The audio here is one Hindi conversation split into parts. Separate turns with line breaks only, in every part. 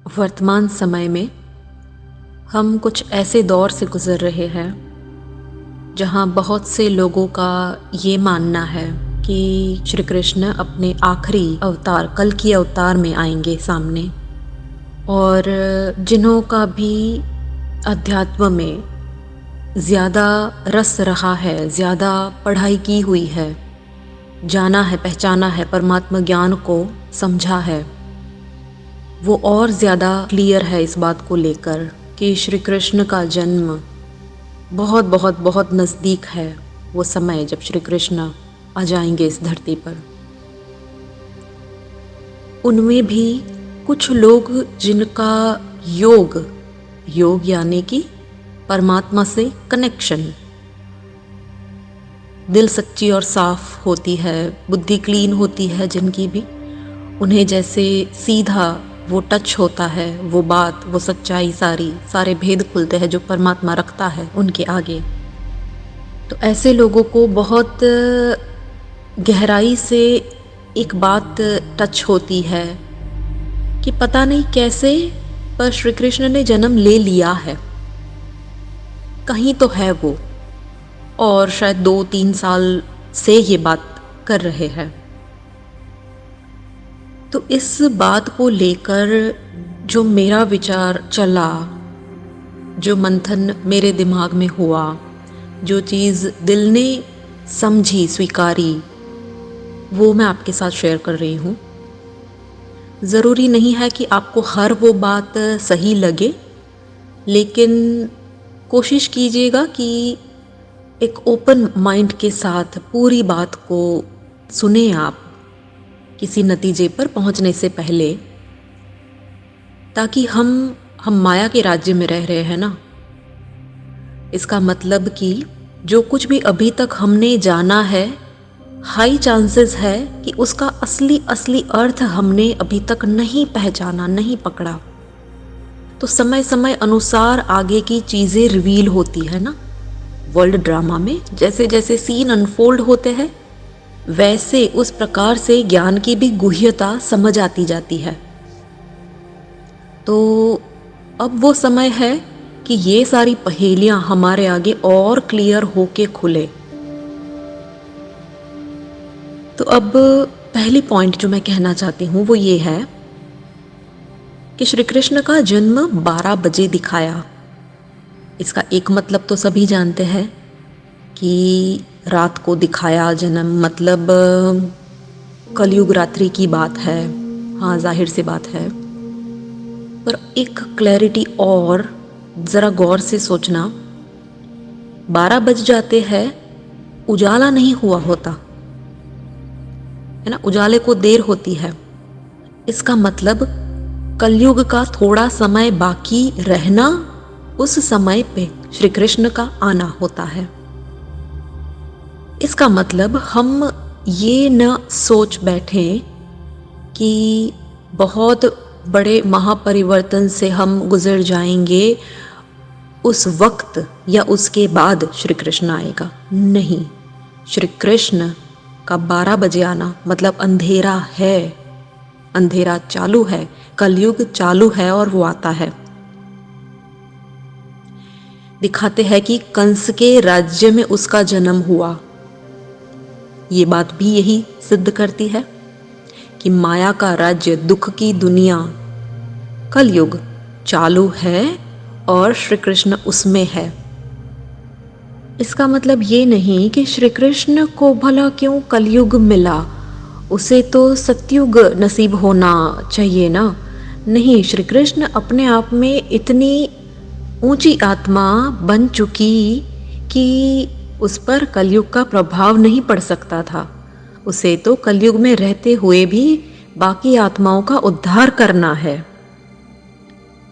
वर्तमान समय में हम कुछ ऐसे दौर से गुज़र रहे हैं जहाँ बहुत से लोगों का ये मानना है कि श्री कृष्ण अपने आखिरी अवतार कल की अवतार में आएंगे सामने। और जिन्हों का भी अध्यात्म में ज़्यादा रस रहा है, ज़्यादा पढ़ाई की हुई है, जाना है, पहचाना है, परमात्मा ज्ञान को समझा है, वो और ज़्यादा क्लियर है इस बात को लेकर कि श्री कृष्ण का जन्म बहुत बहुत बहुत नज़दीक है। वो समय जब श्री कृष्ण आ जाएंगे इस धरती पर। उनमें भी कुछ लोग जिनका योग यानी कि परमात्मा से कनेक्शन, दिल सच्ची और साफ होती है, बुद्धि क्लीन होती है जिनकी भी, उन्हें जैसे सीधा वो टच होता है, वो बात, वो सच्चाई, सारे भेद खुलते हैं जो परमात्मा रखता है उनके आगे। तो ऐसे लोगों को बहुत गहराई से एक बात टच होती है कि पता नहीं कैसे पर श्री कृष्ण ने जन्म ले लिया है, कहीं तो है वो, और शायद 2-3 साल से ये बात कर रहे हैं। तो इस बात को लेकर जो मेरा विचार चला, जो मंथन मेरे दिमाग में हुआ, जो चीज़ दिल ने समझी, स्वीकारी, वो मैं आपके साथ शेयर कर रही हूँ। ज़रूरी नहीं है कि आपको हर वो बात सही लगे, लेकिन कोशिश कीजिएगा कि एक ओपन माइंड के साथ पूरी बात को सुने आप किसी नतीजे पर पहुंचने से पहले, ताकि हम माया के राज्य में रह रहे हैं ना। इसका मतलब कि जो कुछ भी अभी तक हमने जाना है, हाई चांसेस है कि उसका असली अर्थ हमने अभी तक नहीं पहचाना, नहीं पकड़ा। तो समय समय अनुसार आगे की चीज़ें रिवील होती है ना। वर्ल्ड ड्रामा में जैसे जैसे सीन अनफोल्ड होते हैं, वैसे उस प्रकार से ज्ञान की भी गुह्यता समझ आती जाती है। तो अब वो समय है कि ये सारी पहेलियां हमारे आगे और क्लियर होके खुले। तो अब पहली पॉइंट जो मैं कहना चाहती हूँ वो ये है कि श्री कृष्ण का जन्म 12 बजे दिखाया। इसका एक मतलब तो सभी जानते हैं कि रात को दिखाया जन्म, मतलब कलयुग रात्रि की बात है। हाँ, जाहिर सी बात है, पर एक क्लैरिटी और ज़रा गौर से सोचना। 12 बज जाते हैं, उजाला नहीं हुआ होता है ना, उजाले को देर होती है। इसका मतलब कलयुग का थोड़ा समय बाकी रहना, उस समय पे श्री कृष्ण का आना होता है। इसका मतलब हम ये न सोच बैठे कि बहुत बड़े महापरिवर्तन से हम गुजर जाएंगे उस वक्त या उसके बाद श्री कृष्ण आएगा। नहीं, श्री कृष्ण का 12 बजे आना मतलब अंधेरा है, अंधेरा चालू है, कलयुग चालू है और वो आता है। दिखाते हैं कि कंस के राज्य में उसका जन्म हुआ। ये बात भी यही सिद्ध करती है कि माया का राज्य, दुख की दुनिया, कलयुग चालू है और श्री कृष्ण उसमें है। इसका मतलब ये नहीं कि श्री कृष्ण को भला क्यों कलयुग मिला, उसे तो सतयुग नसीब होना चाहिए ना। नहीं, श्री कृष्ण अपने आप में इतनी ऊंची आत्मा बन चुकी कि उस पर कलयुग का प्रभाव नहीं पड़ सकता था। उसे तो कलयुग में रहते हुए भी बाकी आत्माओं का उद्धार करना है।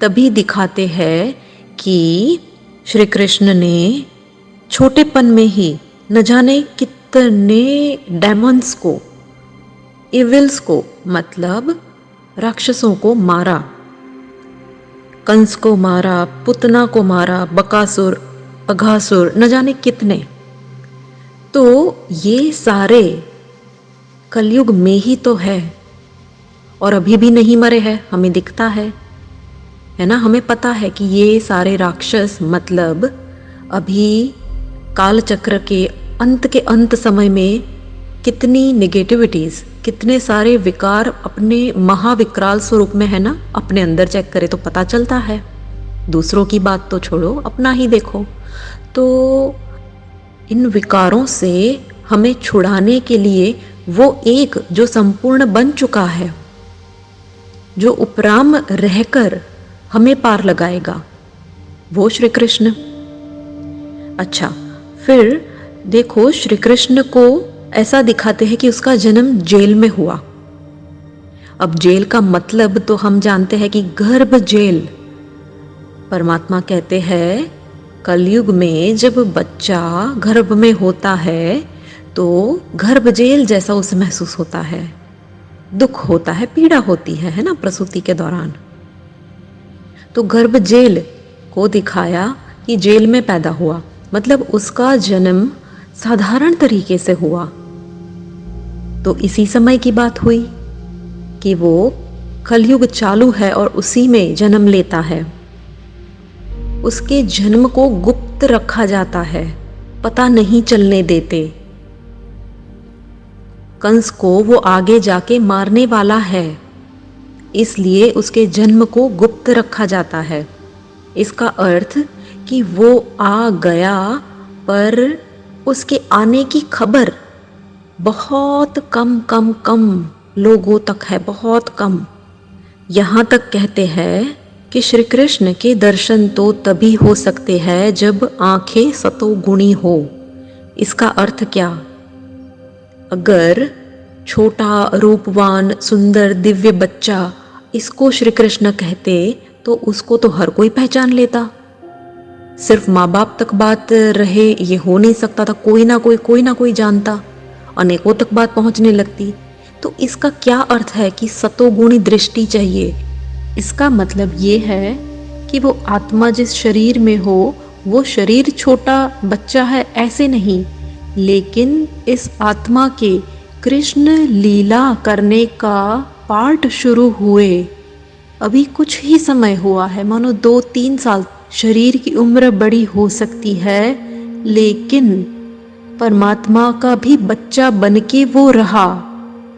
तभी दिखाते हैं कि श्री कृष्ण ने छोटेपन में ही न जाने कितने डेमन्स को, इविल्स को, मतलब राक्षसों को मारा। कंस को मारा, पुतना को मारा, बकासुर, अघासुर, न जाने कितने। तो ये सारे कलयुग में ही तो है और अभी भी नहीं मरे हैं, हमें दिखता है। है ना। हमें पता है कि ये सारे राक्षस मतलब अभी कालचक्र के अंत समय में कितनी नेगेटिविटीज, कितने सारे विकार अपने महाविकराल स्वरूप में है ना, अपने अंदर चेक करें तो पता चलता है। दूसरों की बात तो छोड़ो, अपना ही देखो। तो इन विकारों से हमें छुड़ाने के लिए वो एक जो संपूर्ण बन चुका है, जो उपराम रहकर हमें पार लगाएगा, वो श्री कृष्ण। अच्छा, फिर देखो श्री कृष्ण को ऐसा दिखाते हैं कि उसका जन्म जेल में हुआ। अब जेल का मतलब तो हम जानते हैं कि गर्भ जेल। परमात्मा कहते हैं कलयुग में जब बच्चा गर्भ में होता है तो गर्भ जेल जैसा उसे महसूस होता है, दुख होता है, पीड़ा होती है ना, प्रसूति के दौरान। तो गर्भ जेल को दिखाया कि जेल में पैदा हुआ, मतलब उसका जन्म साधारण तरीके से हुआ। तो इसी समय की बात हुई कि वो कलयुग चालू है और उसी में जन्म लेता है। उसके जन्म को गुप्त रखा जाता है, पता नहीं चलने देते। कंस को वो आगे जाके मारने वाला है, इसलिए उसके जन्म को गुप्त रखा जाता है। इसका अर्थ कि वो आ गया, पर उसके आने की खबर बहुत कम लोगों तक है, बहुत कम। यहाँ तक कहते हैं कि श्री कृष्ण के दर्शन तो तभी हो सकते हैं जब आंखें सतोगुणी हो। इसका अर्थ क्या? अगर छोटा, रूपवान, सुंदर, दिव्य बच्चा इसको श्री कृष्ण कहते तो उसको तो हर कोई पहचान लेता। सिर्फ माँ बाप तक बात रहे ये हो नहीं सकता था, कोई ना कोई जानता, अनेकों तक बात पहुंचने लगती। तो इसका क्या अर्थ है कि सतोगुणी दृष्टि चाहिए? इसका मतलब ये है कि वो आत्मा जिस शरीर में हो वो शरीर छोटा बच्चा है ऐसे नहीं, लेकिन इस आत्मा के कृष्ण लीला करने का पार्ट शुरू हुए अभी कुछ ही समय हुआ है, मानो 2-3 साल। शरीर की उम्र बड़ी हो सकती है, लेकिन परमात्मा का भी बच्चा बनके वो रहा,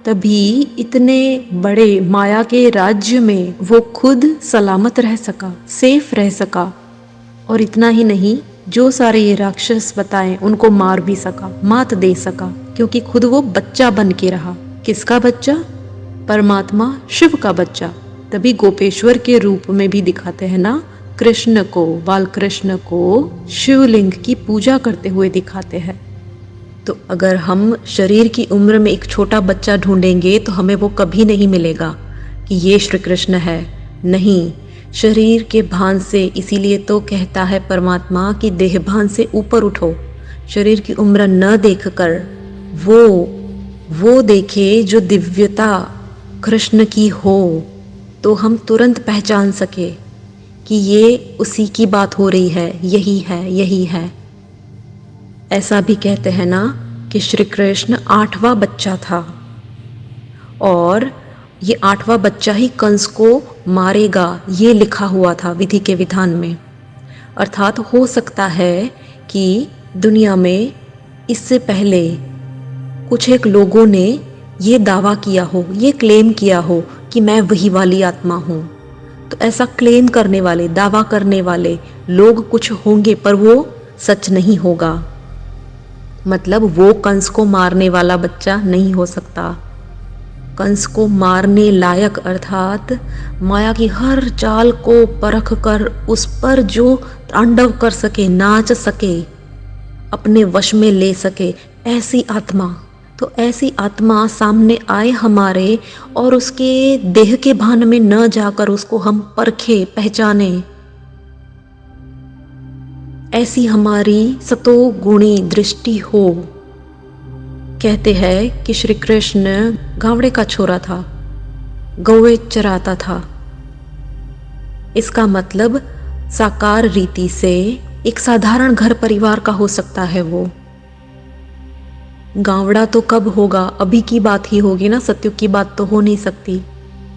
तभी इतने बड़े माया के राज्य में वो खुद सलामत रह सका, सेफ रह सका। और इतना ही नहीं, जो सारे ये राक्षस बताएं उनको मार भी सका, मात दे सका, क्योंकि खुद वो बच्चा बन के रहा। किसका बच्चा? परमात्मा शिव का बच्चा। तभी गोपेश्वर के रूप में भी दिखाते हैं ना, कृष्ण को, बाल कृष्ण को शिवलिंग की पूजा करते हुए दिखाते हैं। तो अगर हम शरीर की उम्र में एक छोटा बच्चा ढूंढेंगे तो हमें वो कभी नहीं मिलेगा कि ये श्री कृष्ण है। नहीं, शरीर के भान से, इसीलिए तो कहता है परमात्मा कि देह भान से ऊपर उठो, शरीर की उम्र न देखकर वो देखे जो दिव्यता कृष्ण की हो, तो हम तुरंत पहचान सके कि ये उसी की बात हो रही है, यही है। ऐसा भी कहते हैं ना कि श्री कृष्ण 8वां बच्चा था और ये 8वां बच्चा ही कंस को मारेगा, ये लिखा हुआ था विधि के विधान में। अर्थात हो सकता है कि दुनिया में इससे पहले कुछ एक लोगों ने ये दावा किया हो, ये क्लेम किया हो कि मैं वही वाली आत्मा हूँ। तो ऐसा क्लेम करने वाले, दावा करने वाले लोग कुछ होंगे, पर वो सच नहीं होगा। मतलब वो कंस को मारने वाला बच्चा नहीं हो सकता। कंस को मारने लायक, अर्थात माया की हर चाल को परख कर उस पर जो तांडव कर सके, नाच सके, अपने वश में ले सके, ऐसी आत्मा। तो ऐसी आत्मा सामने आए हमारे और उसके देह के भान में न जाकर उसको हम परखे, पहचाने, ऐसी हमारी सतोगुणी दृष्टि हो। कहते हैं कि श्री कृष्ण गावड़े का छोरा था, गौवे चराता था। इसका मतलब साकार रीति से एक साधारण घर परिवार का हो सकता है वो। गावड़ा तो कब होगा, अभी की बात ही होगी ना, सतयुग की बात तो हो नहीं सकती।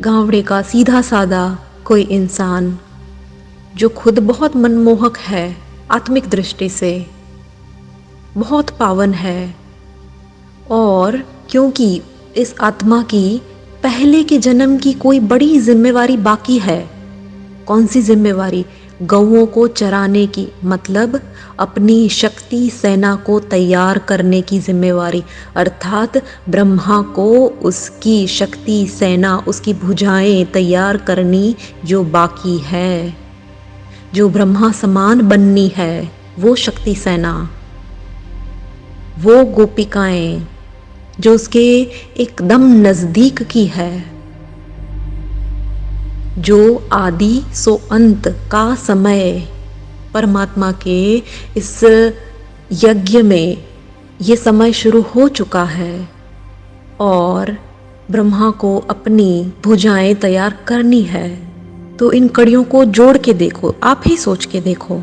गावड़े का सीधा सादा कोई इंसान जो खुद बहुत मनमोहक है, आत्मिक दृष्टि से बहुत पावन है, और क्योंकि इस आत्मा की पहले के जन्म की कोई बड़ी जिम्मेवारी बाकी है। कौन सी जिम्मेवारी? गौओं को चराने की, मतलब अपनी शक्ति सेना को तैयार करने की जिम्मेवारी, अर्थात ब्रह्मा को उसकी शक्ति सेना, उसकी भुजाएं तैयार करनी जो बाकी है, जो ब्रह्मा समान बननी है, वो शक्ति सेना, वो गोपिकाएं जो उसके एकदम नजदीक की है, जो आदि सो अंत का समय परमात्मा के इस यज्ञ में ये समय शुरू हो चुका है और ब्रह्मा को अपनी भुजाएं तैयार करनी है। तो इन कड़ियों को जोड़ के देखो, आप ही सोच के देखो।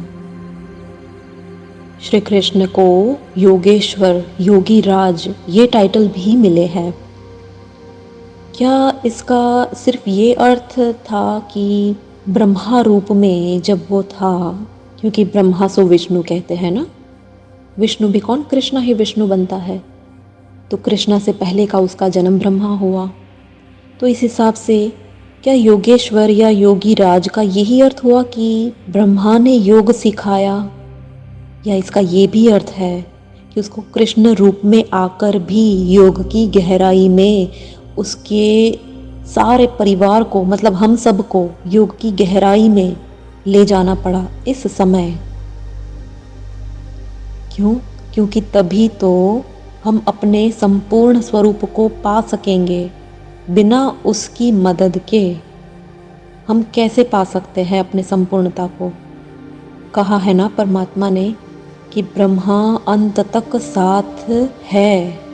श्री कृष्ण को योगेश्वर, योगी राज ये टाइटल भी मिले हैं। क्या इसका सिर्फ ये अर्थ था कि ब्रह्मा रूप में जब वो था, क्योंकि ब्रह्मा सो विष्णु कहते हैं ना, विष्णु भी कौन, कृष्णा ही विष्णु बनता है, तो कृष्णा से पहले का उसका जन्म ब्रह्मा हुआ। तो इस हिसाब से क्या योगेश्वर या योगी राज का यही अर्थ हुआ कि ब्रह्मा ने योग सिखाया, या इसका ये भी अर्थ है कि उसको कृष्ण रूप में आकर भी योग की गहराई में उसके सारे परिवार को, मतलब हम सब को योग की गहराई में ले जाना पड़ा इस समय? क्यों? क्योंकि तभी तो हम अपने संपूर्ण स्वरूप को पा सकेंगे। बिना उसकी मदद के हम कैसे पा सकते हैं अपने संपूर्णता को? कहा है ना परमात्मा ने कि ब्रह्मा अंत तक साथ है।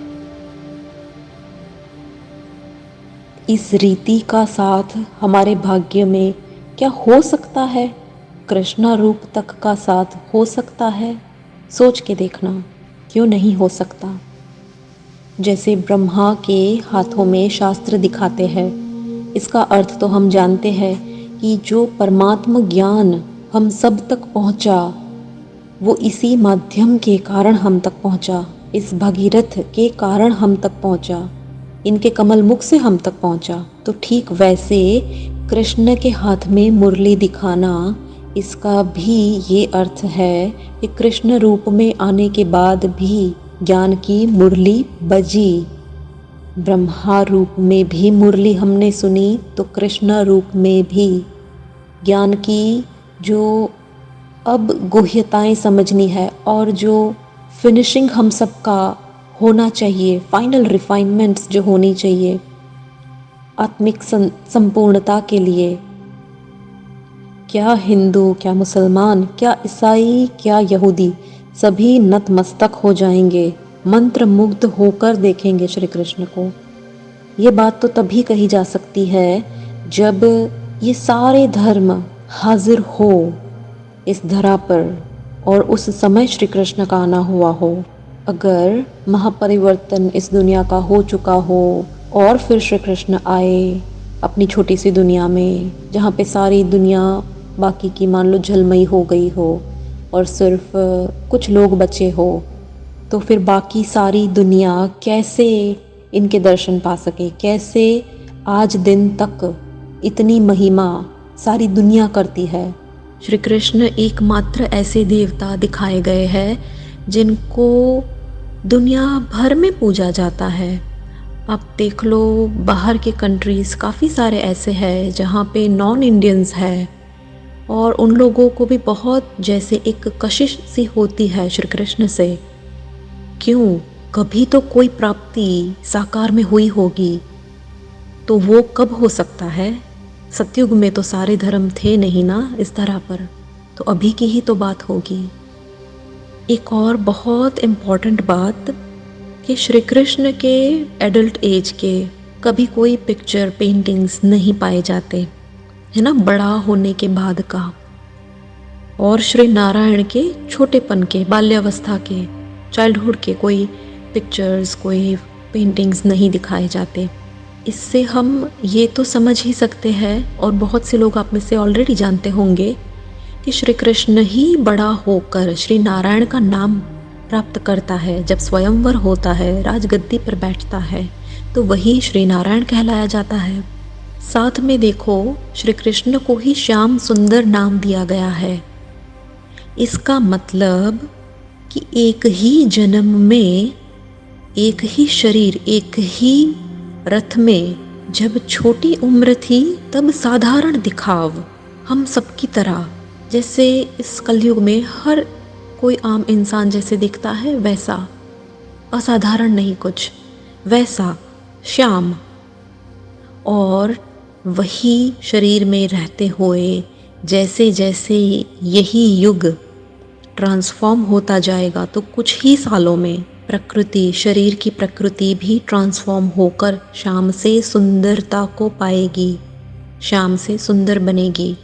इस रीति का साथ हमारे भाग्य में क्या हो सकता है? कृष्णा रूप तक का साथ हो सकता है? सोच के देखना, क्यों नहीं हो सकता? जैसे ब्रह्मा के हाथों में शास्त्र दिखाते हैं, इसका अर्थ तो हम जानते हैं कि जो परमात्म ज्ञान हम सब तक पहुंचा, वो इसी माध्यम के कारण हम तक पहुंचा, इस भगीरथ के कारण हम तक पहुंचा, इनके कमल मुख से हम तक पहुंचा। तो ठीक वैसे कृष्ण के हाथ में मुरली दिखाना, इसका भी ये अर्थ है कि कृष्ण रूप में आने के बाद भी ज्ञान की मुरली बजी। ब्रह्मा रूप में भी मुरली हमने सुनी, तो कृष्ण रूप में भी ज्ञान की जो अब गुह्यताएं समझनी है और जो फिनिशिंग हम सबका होना चाहिए, फाइनल रिफाइनमेंट्स जो होनी चाहिए आत्मिक संपूर्णता के लिए। क्या हिंदू, क्या मुसलमान, क्या ईसाई, क्या यहूदी, सभी नतमस्तक हो जाएंगे, मंत्र मुग्ध होकर देखेंगे श्री कृष्ण को। ये बात तो तभी कही जा सकती है जब ये सारे धर्म हाजिर हो इस धरा पर और उस समय श्री कृष्ण का आना हुआ हो। अगर महापरिवर्तन इस दुनिया का हो चुका हो और फिर श्री कृष्ण आए अपनी छोटी सी दुनिया में, जहाँ पे सारी दुनिया बाकी की मान लो झलमई हो गई हो और सिर्फ कुछ लोग बचे हो, तो फिर बाकी सारी दुनिया कैसे इनके दर्शन पा सके? कैसे आज दिन तक इतनी महिमा सारी दुनिया करती है? श्री कृष्ण एकमात्र ऐसे देवता दिखाए गए हैं जिनको दुनिया भर में पूजा जाता है। आप देख लो, बाहर के कंट्रीज़ काफ़ी सारे ऐसे हैं जहाँ पे नॉन इंडियंस है और उन लोगों को भी बहुत जैसे एक कशिश सी होती है श्री कृष्ण से। क्यों? कभी तो कोई प्राप्ति साकार में हुई होगी, तो वो कब हो सकता है? सतयुग में तो सारे धर्म थे नहीं ना इस तरह पर, तो अभी की ही तो बात होगी। एक और बहुत इम्पॉर्टेंट बात कि श्री कृष्ण के एडल्ट एज के कभी कोई पिक्चर पेंटिंग्स नहीं पाए जाते, है ना, बड़ा होने के बाद का। और श्री नारायण के छोटेपन के, बाल्यावस्था के, चाइल्डहुड के कोई पिक्चर्स, कोई पेंटिंग्स नहीं दिखाए जाते। इससे हम ये तो समझ ही सकते हैं, और बहुत से लोग आप में से ऑलरेडी जानते होंगे कि श्री कृष्ण ही बड़ा होकर श्री नारायण का नाम प्राप्त करता है। जब स्वयंवर होता है, राजगद्दी पर बैठता है, तो वही श्री नारायण कहलाया जाता है। साथ में देखो, श्री कृष्ण को ही श्याम सुंदर नाम दिया गया है। इसका मतलब कि एक ही जन्म में, एक ही शरीर, एक ही रथ में जब छोटी उम्र थी तब साधारण दिखाव, हम सबकी तरह, जैसे इस कलयुग में हर कोई आम इंसान जैसे दिखता है वैसा, असाधारण नहीं कुछ, वैसा श्याम। और वही शरीर में रहते हुए जैसे जैसे यही युग ट्रांसफॉर्म होता जाएगा तो कुछ ही सालों में प्रकृति, शरीर की प्रकृति भी ट्रांसफॉर्म होकर श्याम से सुंदरता को पाएगी, श्याम से सुंदर बनेगी।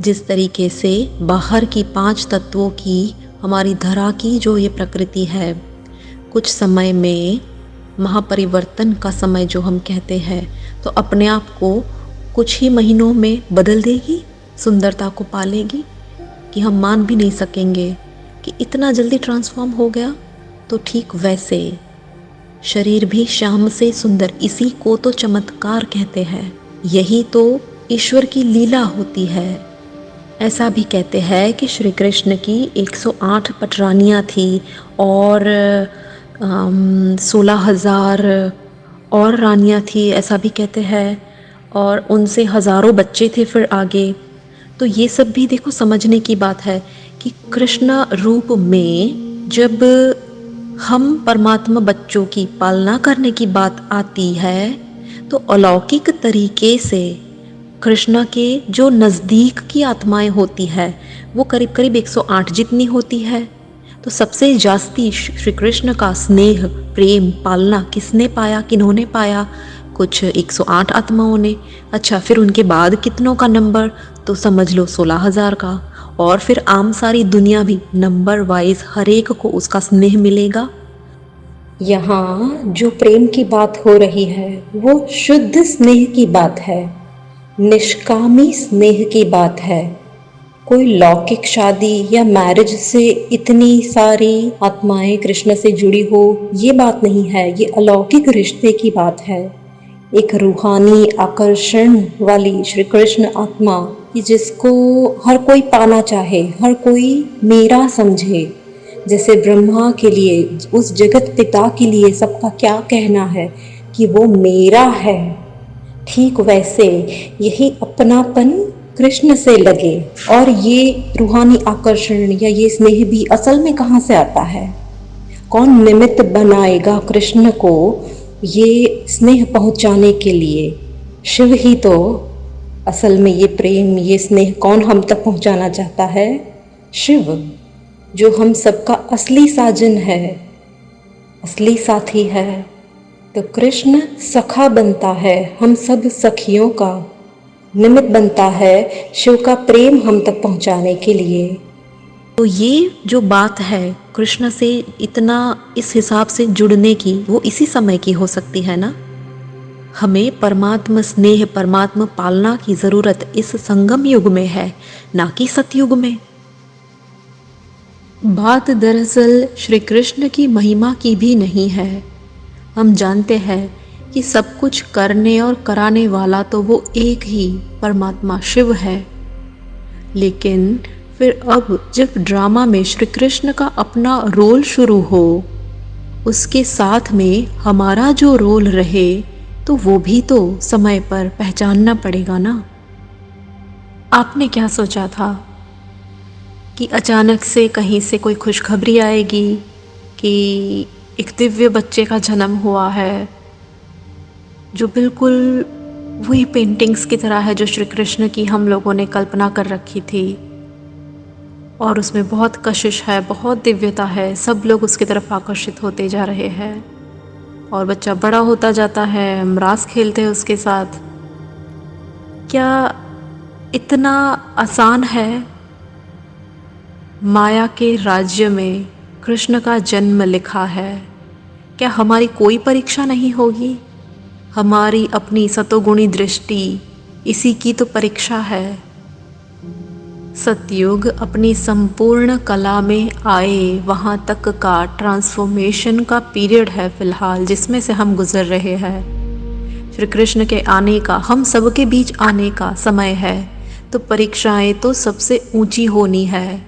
जिस तरीके से बाहर की 5 तत्वों की, हमारी धरा की जो ये प्रकृति है, कुछ समय में महापरिवर्तन का समय जो हम कहते हैं, तो अपने आप को कुछ ही महीनों में बदल देगी, सुंदरता को पालेगी कि हम मान भी नहीं सकेंगे कि इतना जल्दी ट्रांसफॉर्म हो गया। तो ठीक वैसे शरीर भी श्याम से सुंदर, इसी को तो चमत्कार कहते हैं, यही तो ईश्वर की लीला होती है। ऐसा भी कहते हैं कि श्री कृष्ण की 108 पटरानियाँ थी और 16,000 और रानियाँ थी, ऐसा भी कहते हैं, और उनसे हज़ारों बच्चे थे फिर आगे। तो ये सब भी देखो समझने की बात है कि कृष्ण रूप में जब हम परमात्मा बच्चों की पालना करने की बात आती है, तो अलौकिक तरीके से कृष्ण के जो नज़दीक की आत्माएं होती है वो करीब करीब 108 जितनी होती है। तो सबसे जास्ती श्री कृष्ण का स्नेह, प्रेम, पालना किसने पाया, किन्होंने पाया? कुछ 108 आत्माओं ने। अच्छा, फिर उनके बाद कितनों का नंबर? तो समझ लो 16,000 का। और फिर आम सारी दुनिया भी नंबर वाइज हर एक को उसका स्नेह मिलेगा। यहाँ जो प्रेम की बात हो रही है वो शुद्ध स्नेह की बात है, निष्कामी स्नेह की बात है। कोई लौकिक शादी या मैरिज से इतनी सारी आत्माएं कृष्ण से जुड़ी हो, ये बात नहीं है। ये अलौकिक रिश्ते की बात है, एक रूहानी आकर्षण वाली श्री कृष्ण आत्मा कि जिसको हर कोई पाना चाहे, हर कोई मेरा समझे। जैसे ब्रह्मा के लिए, उस जगत पिता के लिए सबका क्या कहना है कि वो मेरा है, ठीक वैसे यही अपनापन कृष्ण से लगे। और ये रूहानी आकर्षण या ये स्नेह भी असल में कहाँ से आता है? कौन निमित्त बनाएगा कृष्ण को ये स्नेह पहुंचाने के लिए? शिव ही तो। असल में ये प्रेम, ये स्नेह कौन हम तक पहुंचाना चाहता है? शिव, जो हम सबका असली साजन है, असली साथी है। तो कृष्ण सखा बनता है, हम सब सखियों का निमित्त बनता है शिव का प्रेम हम तक पहुंचाने के लिए। तो ये जो बात है कृष्ण से इतना इस हिसाब से जुड़ने की, वो इसी समय की हो सकती है ना। हमें परमात्मा स्नेह, परमात्मा पालना की जरूरत इस संगम युग में है, ना कि सतयुग में। बात दरअसल श्री कृष्ण की महिमा की भी नहीं है। हम जानते हैं कि सब कुछ करने और कराने वाला तो वो एक ही परमात्मा शिव है। लेकिन फिर अब जब ड्रामा में श्री कृष्ण का अपना रोल शुरू हो, उसके साथ में हमारा जो रोल रहे, तो वो भी तो समय पर पहचानना पड़ेगा ना। आपने क्या सोचा था कि अचानक से कहीं से कोई खुशखबरी आएगी कि एक दिव्य बच्चे का जन्म हुआ है, जो बिल्कुल वही पेंटिंग्स की तरह है जो श्री कृष्ण की हम लोगों ने कल्पना कर रखी थी, और उसमें बहुत कशिश है, बहुत दिव्यता है, सब लोग उसकी तरफ आकर्षित होते जा रहे हैं, और बच्चा बड़ा होता जाता है, हम रास खेलते हैं उसके साथ। क्या इतना आसान है? माया के राज्य में कृष्ण का जन्म लिखा है। क्या हमारी कोई परीक्षा नहीं होगी? हमारी अपनी सतोगुणी दृष्टि, इसी की तो परीक्षा है। सतयुग अपनी संपूर्ण कला में आए वहाँ तक का ट्रांसफॉर्मेशन का पीरियड है फिलहाल, जिसमें से हम गुजर रहे हैं। श्री कृष्ण के आने का, हम सबके बीच आने का समय है। तो परीक्षाएं तो सबसे ऊंची होनी है।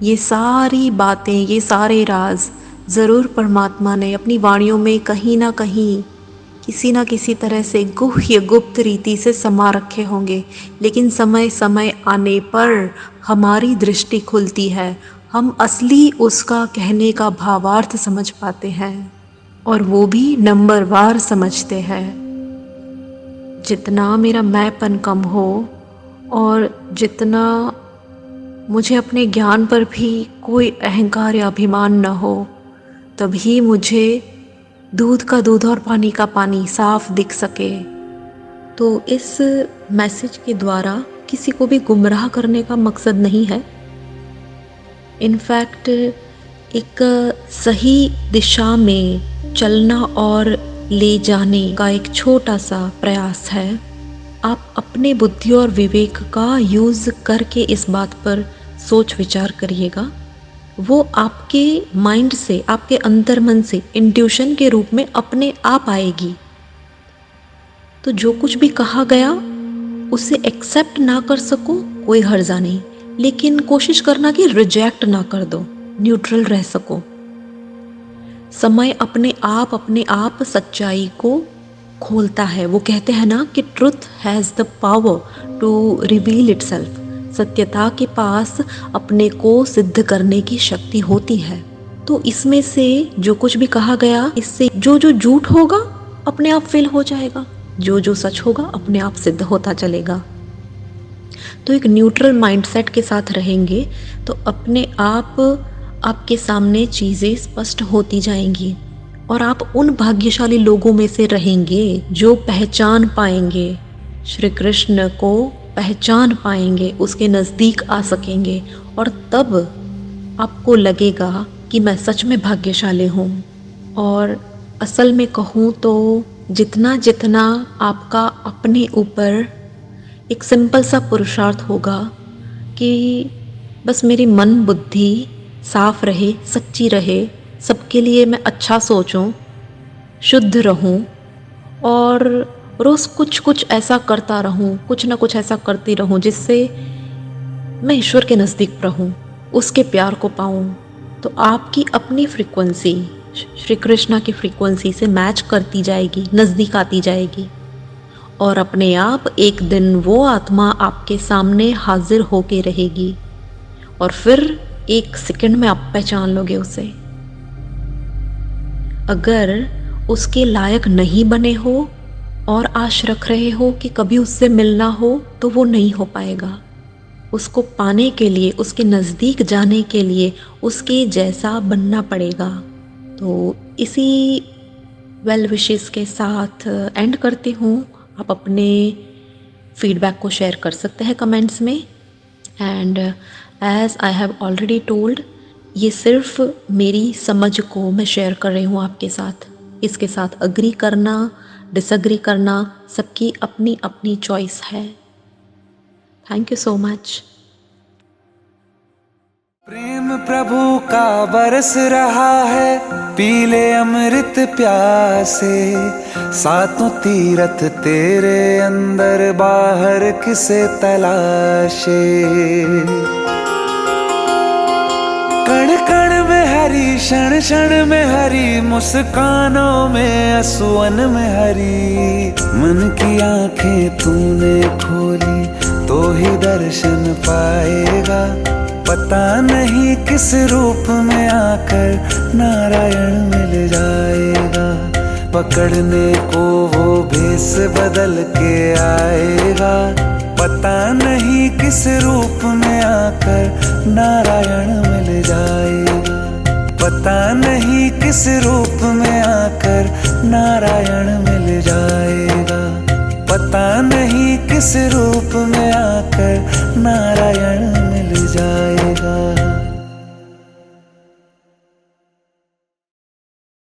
ये सारी बातें, ये सारे राज ज़रूर परमात्मा ने अपनी वाणियों में कहीं ना कहीं किसी ना किसी तरह से गुह्य गुप्त रीति से समा रखे होंगे। लेकिन समय समय आने पर हमारी दृष्टि खुलती है, हम असली उसका कहने का भावार्थ समझ पाते हैं, और वो भी नंबरवार समझते हैं। जितना मेरा मैंपन कम हो और जितना मुझे अपने ज्ञान पर भी कोई अहंकार या अभिमान न हो, तभी मुझे दूध का दूध और पानी का पानी साफ दिख सके। तो इस मैसेज के द्वारा किसी को भी गुमराह करने का मकसद नहीं है। इनफैक्ट एक सही दिशा में चलना और ले जाने का एक छोटा सा प्रयास है। आप अपने बुद्धि और विवेक का यूज़ करके इस बात पर सोच विचार करिएगा। वो आपके माइंड से, आपके अंतर्मन से इंट्यूशन के रूप में अपने आप आएगी। तो जो कुछ भी कहा गया उसे एक्सेप्ट ना कर सको कोई हर्जा नहीं, लेकिन कोशिश करना कि रिजेक्ट ना कर दो, न्यूट्रल रह सको। समय अपने आप सच्चाई को खोलता है। वो कहते हैं ना कि truth has the power to reveal itself. सत्यता के पास अपने को सिद्ध करने की शक्ति होती है। तो इसमें से जो कुछ भी कहा गया, इससे जो जो झूठ होगा अपने आप फेल हो जाएगा, जो जो सच होगा अपने आप सिद्ध होता चलेगा। तो एक न्यूट्रल माइंडसेट के साथ रहेंगे तो अपने आप आपके सामने चीज़ें स्पष्ट होती जाएंगी, और आप उन भाग्यशाली लोगों में से रहेंगे जो पहचान पाएंगे श्री कृष्ण को, पहचान पाएंगे, उसके नज़दीक आ सकेंगे, और तब आपको लगेगा कि मैं सच में भाग्यशाली हूँ। और असल में कहूँ तो जितना जितना आपका अपने ऊपर एक सिंपल सा पुरुषार्थ होगा कि बस मेरी मन बुद्धि साफ रहे, सच्ची रहे, सबके लिए मैं अच्छा सोचूं, शुद्ध रहूं, और रोज़ कुछ कुछ ऐसा करता रहूं, कुछ ना कुछ ऐसा करती रहूं जिससे मैं ईश्वर के नज़दीक रहूं, उसके प्यार को पाऊं, तो आपकी अपनी फ्रीक्वेंसी श्री कृष्णा की फ्रीक्वेंसी से मैच करती जाएगी, नज़दीक आती जाएगी, और अपने आप एक दिन वो आत्मा आपके सामने हाजिर होके रहेगी, और फिर एक सेकंड में आप पहचान लोगे उसे। अगर उसके लायक नहीं बने हो और आश रख रहे हो कि कभी उससे मिलना हो, तो वो नहीं हो पाएगा। उसको पाने के लिए, उसके नज़दीक जाने के लिए उसके जैसा बनना पड़ेगा। तो इसी वेल विशेस के साथ एंड करती हूँ। आप अपने फीडबैक को शेयर कर सकते हैं कमेंट्स में। And as I have already told, ये सिर्फ मेरी समझ को मैं शेयर कर रही हूँ आपके साथ। इसके साथ अग्री करना, डिसएग्री करना सबकी अपनी अपनी चॉइस है। Thank you so much.
प्रेम प्रभु का बरस रहा है, पीले अमृत प्यासे, सातों तीरथ तेरे अंदर बाहर किसे तलाशे। कण कण में हरी, क्षण क्षण में हरी, मुस्कानों में असुवन में हरी। मन की आंखें तूने खोली तो ही दर्शन पाएगा, पता नहीं किस रूप में आकर नारायण मिल जाएगा। पकड़ने को वो भेष बदल के आएगा, पता नहीं किस रूप में आकर नारायण मिल जाएगा। पता नहीं किस रूप में आकर नारायण मिल जाएगा। पता नहीं किस रूप में आकर नारायण मिल जाएगा।